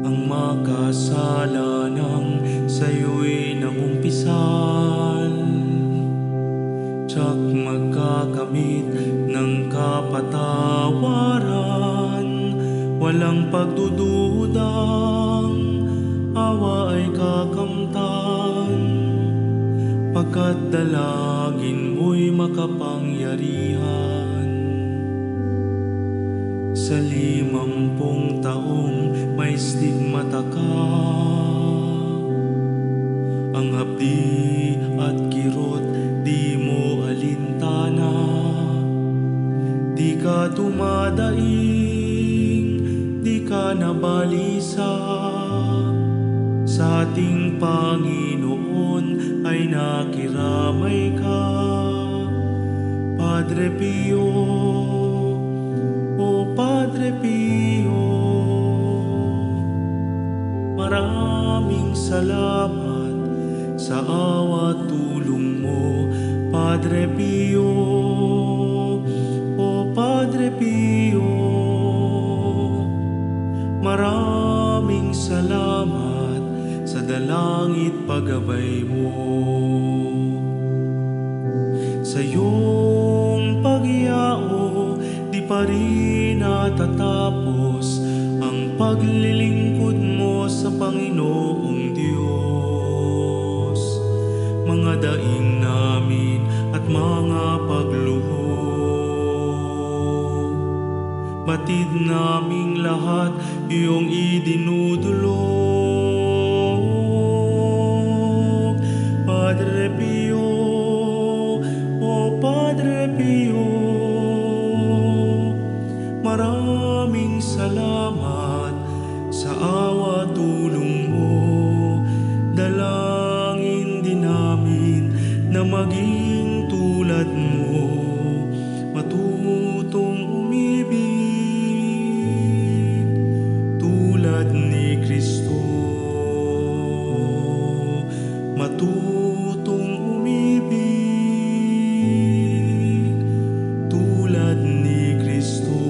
Ang makasalanang sa'yo'y nangumpisal, tsak magkakamit ng kapatawaran. Walang pagdududang awa ay kakamtan, pagkat dalangin mo'y makapangyarihan. Sa 50 taong may stigmata ka, ang hapdi at kirot di mo alintana. Di ka dumadaing, di ka nabalisa, sa ating Panginoon ay nakiramay ka. Padre Pio, o Padre Pio, maraming salamat sa awa tulong mo. Padre Pio, o Padre Pio, maraming salamat sa dalangit paggabay mo. Sa iyong pagyao, di pa rin natatapos ang paglilingkod mo sa Panginoong Diyos. Mga daing namin at mga pagluhod, batid naming lahat iyong idinudulog. Padre Pio, o Padre Pio, maraming salamat sa awa tulong mo. Dalangin din namin na maging tulad mo, matutong umibig tulad ni Kristo. Matutong umibig tulad ni Kristo.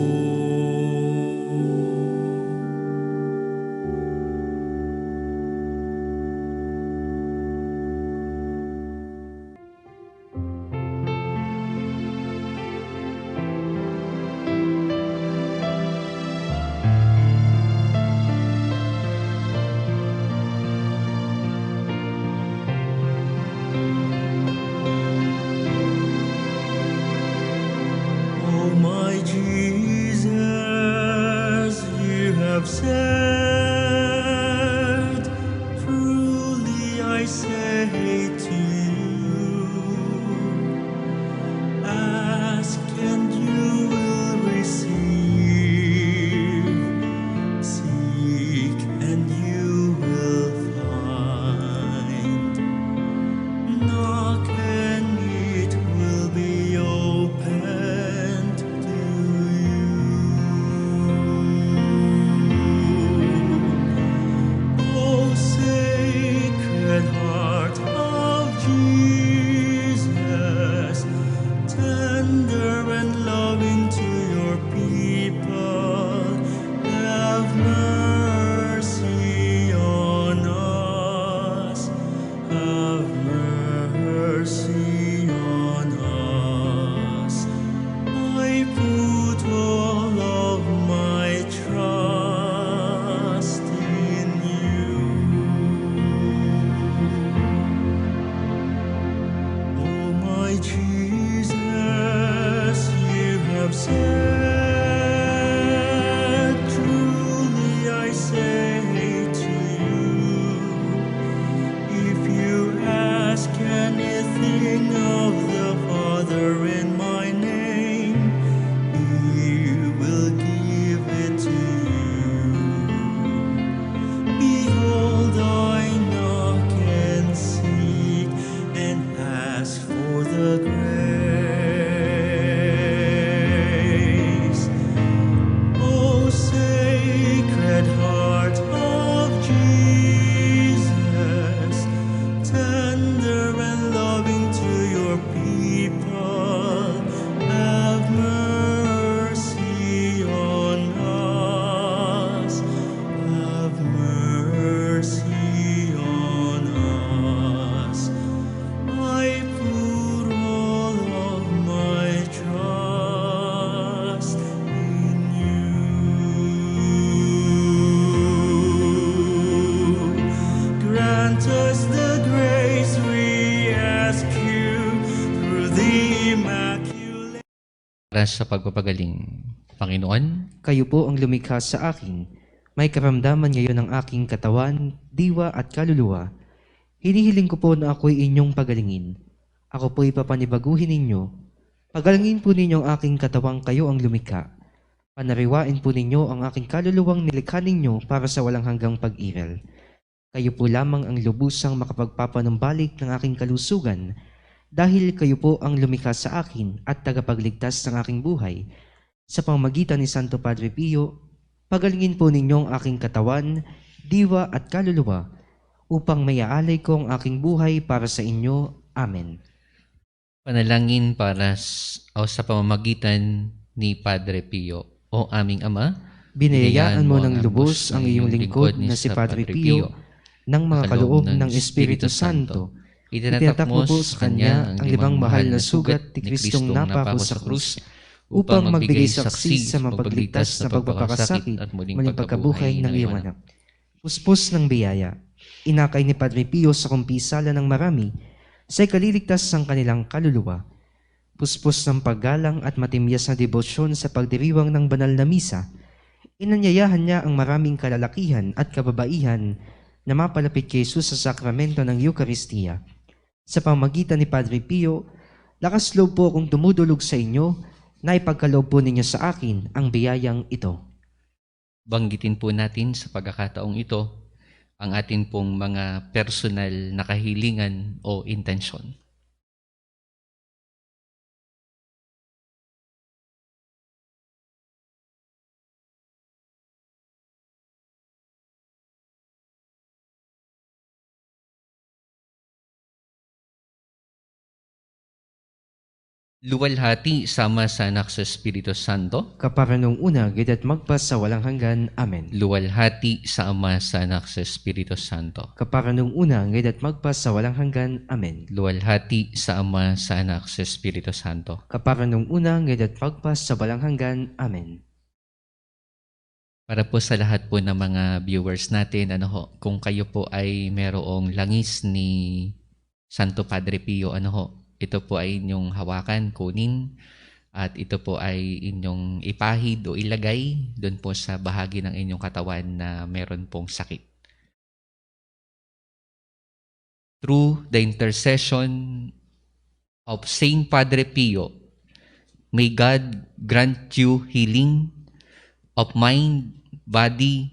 Oh my Jesus, you have said, truly I say to you, ask and you will receive, seek and you will find, knock and it will be opened to you. para sa pagpapagaling. Panginoon, Kayo po ang lumikha sa akin. May karamdaman ngayon ang aking katawan, diwa at kaluluwa. Hinihiling ko po na ako'y inyong pagalingin. Ako po'y papanibaguhin ninyo. Pagalingin po ninyo ang aking katawang kayo ang lumikha. Panariwain po ninyo ang aking kaluluwang nilikha ninyo para sa walang hanggang pag-iral. Kayo po lamang ang lubusang makapagpapanumbalik ng aking kalusugan dahil kayo po ang lumikha sa akin at tagapagligtas ng aking buhay. Sa pamamagitan ni Santo Padre Pio, pagalingin po ninyo ang aking katawan, diwa at kaluluwa upang maiaalay ko ang aking buhay para sa inyo. Amen. panalangin para sa pamamagitan ni Padre Pio. O aming Ama, Binayaan mo ng lubos ang iyong lingkod na si Padre Pio ng mga kaloob ng Espiritu Santo. Itinatak mo po sa Kanya ang limang mahal na sugat ni Kristong napako sa krus upang magbigay saksi sa mapagligtas na pagpapakasakit at muling pagkabuhay ng iyong anak. Puspos ng biyaya, inakay ni Padre Pio sa kumpisala ng marami sa ikaliligtas ng kanilang kaluluwa. Puspos ng paggalang at matimyas na debosyon sa pagdiriwang ng banal na misa, inanyayahan niya ang maraming kalalakihan at kababaihan na mapalapit kay Jesus sa sakramento ng Eucharistia. Sa pamamagitan ni Padre Pio, lakas loob po akong dumudulog sa inyo na ipagkaloob po ninyo sa akin ang biyayang ito. Banggitin po natin sa pagkakataong ito ang atin pong mga personal na kahilingan o intensyon. Luwalhati sama sa anak sa Espiritu Santo. Kaparanong una, gidat magpas sa walang hanggan. Amen. Luwalhati sa Ama, sa Anak, sa Espiritu Santo. Kaparanong una, gidat magpas sa walang hanggan. Amen. Luwalhati sa Ama, sa Anak, sa Espiritu Santo. Kaparanong una, gidat magpas sa walang hanggan. Amen. Para po sa lahat po ng mga viewers natin, kung kayo po ay merong langis ni Santo Padre Pio, ito po ay inyong hawakan, kunin, at ito po ay inyong ipahid o ilagay doon po sa bahagi ng inyong katawan na meron pong sakit. Through the intercession of Saint Padre Pio, may God grant you healing of mind, body,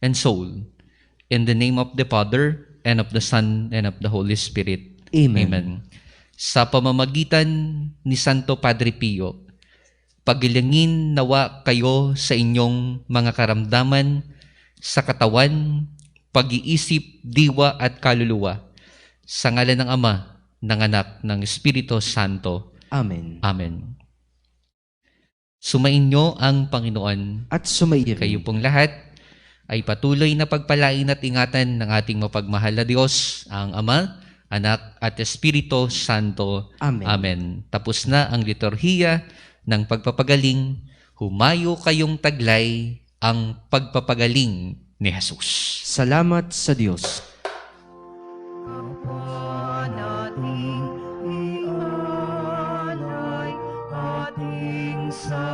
and soul. In the name of the Father, and of the Son, and of the Holy Spirit. Amen. Amen. Sa pamamagitan ni Santo Padre Pio, pagilangin nawa kayo sa inyong mga karamdaman sa katawan, pag-iisip, diwa at kaluluwa. Sa ngalan ng Ama, ng Anak, ng Espiritu Santo. Amen. Amen. Sumainyo ang Panginoon. At sumairin. Kayo pong lahat ay patuloy na pagpalain at ingatan ng ating mapagmahal na Diyos, ang Ama, Anak at Espiritu Santo. Amen. Amen. Tapos na ang liturhiya ng pagpapagaling. Humayo kayong taglay ang pagpapagaling ni Jesus. Salamat sa Diyos. Nating ialay ating sa